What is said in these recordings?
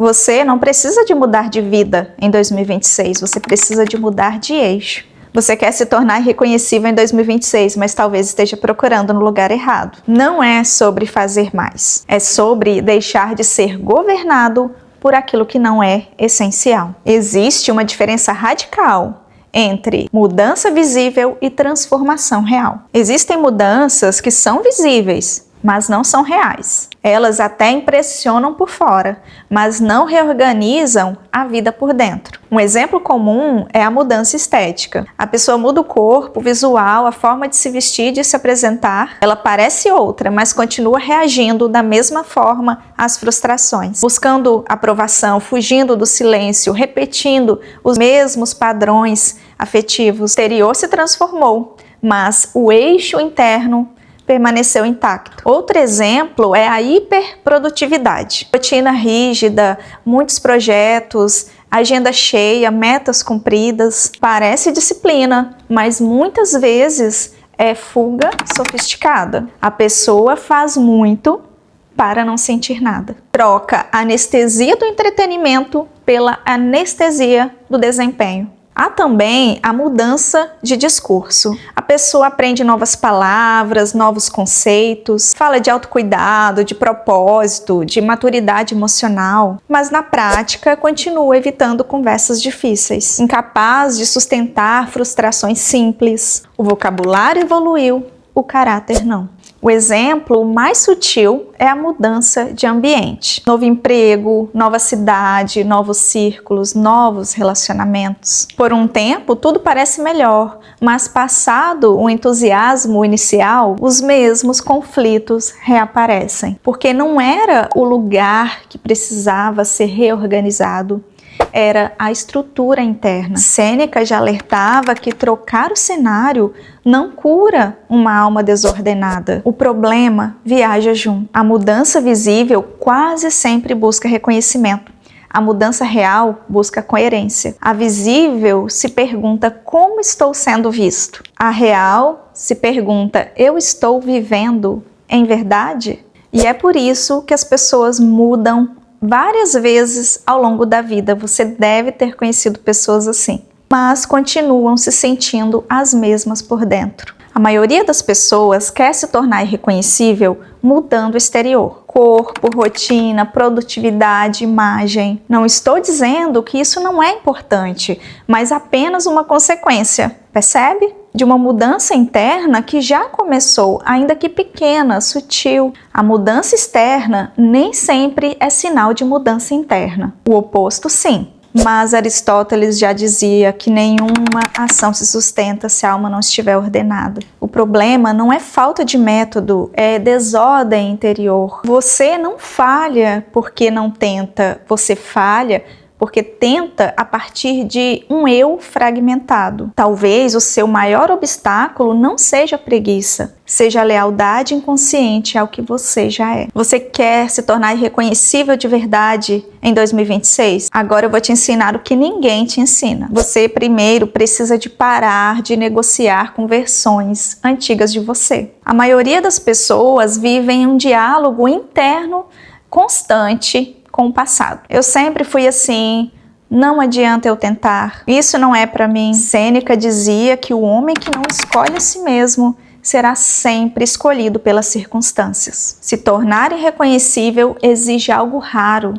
Você não precisa de mudar de vida em 2026, você precisa de mudar de eixo. Você quer se tornar irreconhecível em 2026, mas talvez esteja procurando no lugar errado. Não é sobre fazer mais, é sobre deixar de ser governado por aquilo que não é essencial. Existe uma diferença radical entre mudança visível e transformação real. Existem mudanças que são visíveis, mas não são reais. Elas até impressionam por fora, mas não reorganizam a vida por dentro. Um exemplo comum é a mudança estética. A pessoa muda o corpo, o visual, a forma de se vestir, de se apresentar. Ela parece outra, mas continua reagindo da mesma forma às frustrações, buscando aprovação, fugindo do silêncio, repetindo os mesmos padrões afetivos. O exterior se transformou, mas o eixo interno permaneceu intacto. Outro exemplo é a hiperprodutividade. Rotina rígida, muitos projetos, agenda cheia, metas cumpridas. Parece disciplina, mas muitas vezes é fuga sofisticada. A pessoa faz muito para não sentir nada. Troca a anestesia do entretenimento pela anestesia do desempenho. Há também a mudança de discurso. A pessoa aprende novas palavras, novos conceitos, fala de autocuidado, de propósito, de maturidade emocional, mas na prática continua evitando conversas difíceis, incapaz de sustentar frustrações simples. O vocabulário evoluiu, o caráter não. O exemplo mais sutil é a mudança de ambiente. Novo emprego, nova cidade, novos círculos, novos relacionamentos. Por um tempo, tudo parece melhor, mas passado o entusiasmo inicial, os mesmos conflitos reaparecem. Porque não era o lugar que precisava ser reorganizado, era a estrutura interna. Sêneca já alertava que trocar o cenário não cura uma alma desordenada. O problema viaja junto. A mudança visível quase sempre busca reconhecimento. A mudança real busca coerência. A visível se pergunta como estou sendo visto. A real se pergunta, eu estou vivendo em verdade? E é por isso que as pessoas mudam várias vezes ao longo da vida. Você deve ter conhecido pessoas assim, mas continuam se sentindo as mesmas por dentro. A maioria das pessoas quer se tornar irreconhecível mudando o exterior. Corpo, rotina, produtividade, imagem. Não estou dizendo que isso não é importante, mas apenas uma consequência, percebe? De uma mudança interna que já começou, ainda que pequena, sutil. A mudança externa nem sempre é sinal de mudança interna. O oposto, sim. Mas Aristóteles já dizia que nenhuma ação se sustenta se a alma não estiver ordenada. O problema não é falta de método, é desordem interior. Você não falha porque não tenta, você falha porque tenta a partir de um eu fragmentado. Talvez o seu maior obstáculo não seja a preguiça, seja a lealdade inconsciente ao que você já é. Você quer se tornar irreconhecível de verdade em 2026? Agora eu vou te ensinar o que ninguém te ensina. Você primeiro precisa de parar de negociar com versões antigas de você. A maioria das pessoas vivem um diálogo interno constante com o passado. Eu sempre fui assim, não adianta eu tentar, isso não é para mim. Sêneca dizia que o homem que não escolhe a si mesmo será sempre escolhido pelas circunstâncias. Se tornar irreconhecível exige algo raro,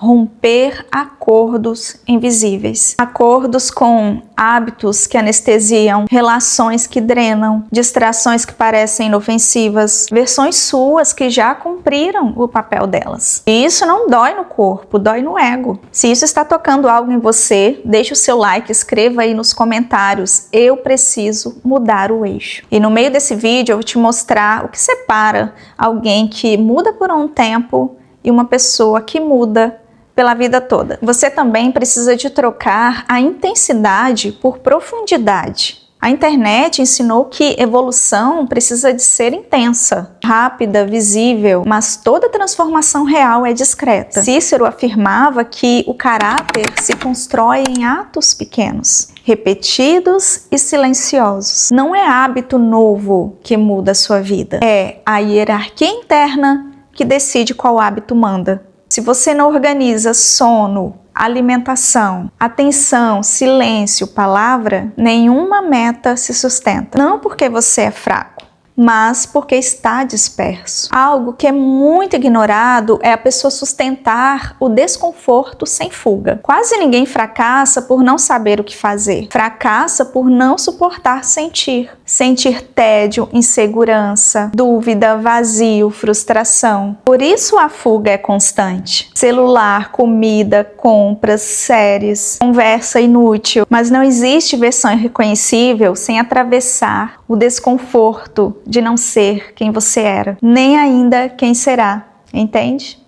romper acordos invisíveis. Acordos com hábitos que anestesiam, relações que drenam, distrações que parecem inofensivas, versões suas que já cumpriram o papel delas. E isso não dói no corpo, dói no ego. Se isso está tocando algo em você, deixe o seu like, escreva aí nos comentários, eu preciso mudar o eixo. E no meio desse vídeo eu vou te mostrar o que separa alguém que muda por um tempo e uma pessoa que muda pela vida toda. Você também precisa de trocar a intensidade por profundidade. A internet ensinou que evolução precisa de ser intensa, rápida, visível, mas toda transformação real é discreta. Cícero afirmava que o caráter se constrói em atos pequenos, repetidos e silenciosos. Não é hábito novo que muda a sua vida, é a hierarquia interna que decide qual hábito manda. Se você não organiza sono, alimentação, atenção, silêncio, palavra, nenhuma meta se sustenta. Não porque você é fraco, mas porque está disperso. Algo que é muito ignorado é a pessoa sustentar o desconforto sem fuga. Quase ninguém fracassa por não saber o que fazer. Fracassa por não suportar sentir. Sentir tédio, insegurança, dúvida, vazio, frustração. Por isso a fuga é constante. Celular, comida, compras, séries, conversa inútil. Mas não existe versão irreconhecível sem atravessar o desconforto de não ser quem você era, nem ainda quem será, entende?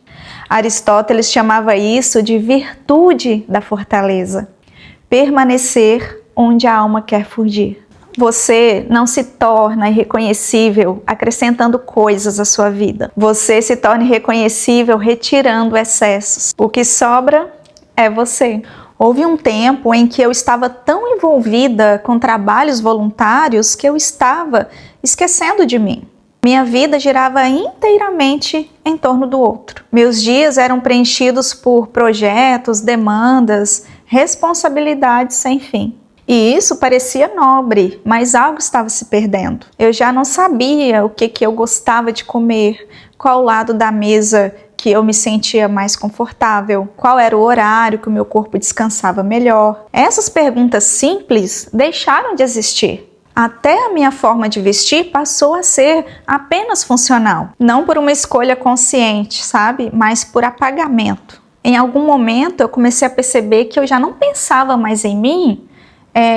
Aristóteles chamava isso de virtude da fortaleza. Permanecer onde a alma quer fugir. Você não se torna irreconhecível acrescentando coisas à sua vida. Você se torna irreconhecível retirando excessos. O que sobra é você. Houve um tempo em que eu estava tão envolvida com trabalhos voluntários que eu estava esquecendo de mim. Minha vida girava inteiramente em torno do outro. Meus dias eram preenchidos por projetos, demandas, responsabilidades sem fim. E isso parecia nobre, mas algo estava se perdendo. Eu já não sabia o que eu gostava de comer, qual lado da mesa que eu me sentia mais confortável, qual era o horário que o meu corpo descansava melhor. Essas perguntas simples deixaram de existir. Até a minha forma de vestir passou a ser apenas funcional. Não por uma escolha consciente, sabe? Mas por apagamento. Em algum momento eu comecei a perceber que eu já não pensava mais em mim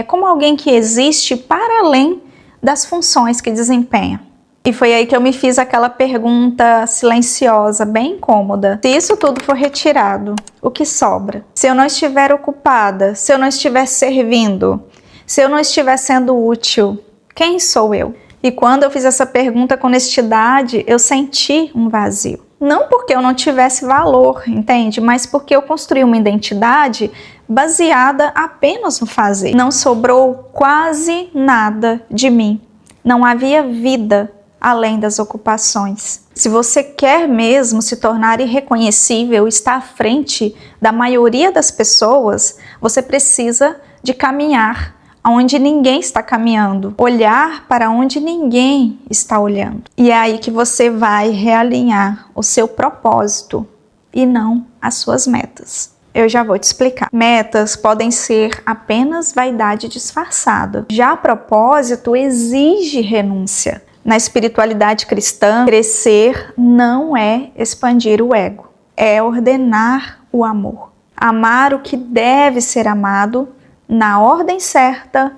como alguém que existe para além das funções que desempenha. E foi aí que eu me fiz aquela pergunta silenciosa, bem incômoda. Se isso tudo for retirado, o que sobra? Se eu não estiver ocupada, se eu não estiver servindo, se eu não estiver sendo útil, quem sou eu? E quando eu fiz essa pergunta com honestidade, eu senti um vazio. Não porque eu não tivesse valor, entende? Mas porque eu construí uma identidade baseada apenas no fazer. Não sobrou quase nada de mim. Não havia vida além das ocupações. Se você quer mesmo se tornar irreconhecível, estar à frente da maioria das pessoas, você precisa de caminhar aonde ninguém está caminhando, olhar para onde ninguém está olhando. E é aí que você vai realinhar o seu propósito e não as suas metas. Eu já vou te explicar. Metas podem ser apenas vaidade disfarçada. Já propósito exige renúncia. Na espiritualidade cristã, crescer não é expandir o ego, é ordenar o amor. Amar o que deve ser amado na ordem certa,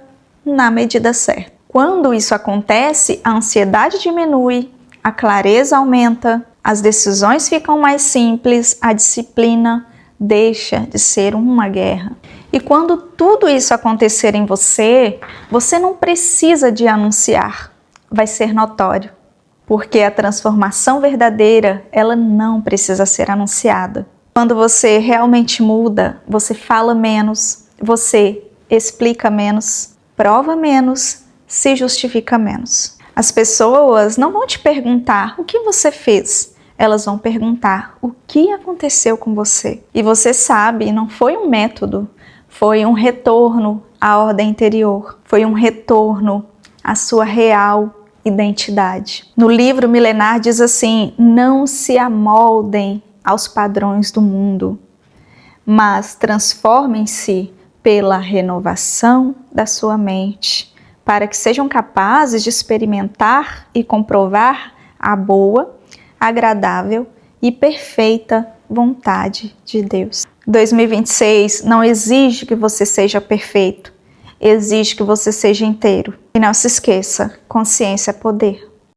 na medida certa. Quando isso acontece, a ansiedade diminui, a clareza aumenta, as decisões ficam mais simples, a disciplina deixa de ser uma guerra. E quando tudo isso acontecer em você, você não precisa de anunciar, vai ser notório. Porque a transformação verdadeira, ela não precisa ser anunciada. Quando você realmente muda, você fala menos, você explica menos, prova menos, se justifica menos. As pessoas não vão te perguntar o que você fez, elas vão perguntar o que aconteceu com você. E você sabe, não foi um método, foi um retorno à ordem interior, foi um retorno à sua real identidade. No livro milenar diz assim: não se amoldem aos padrões do mundo, mas transformem-se pela renovação da sua mente, para que sejam capazes de experimentar e comprovar a boa, agradável e perfeita vontade de Deus. 2026 não exige que você seja perfeito, exige que você seja inteiro. E não se esqueça, consciência é poder.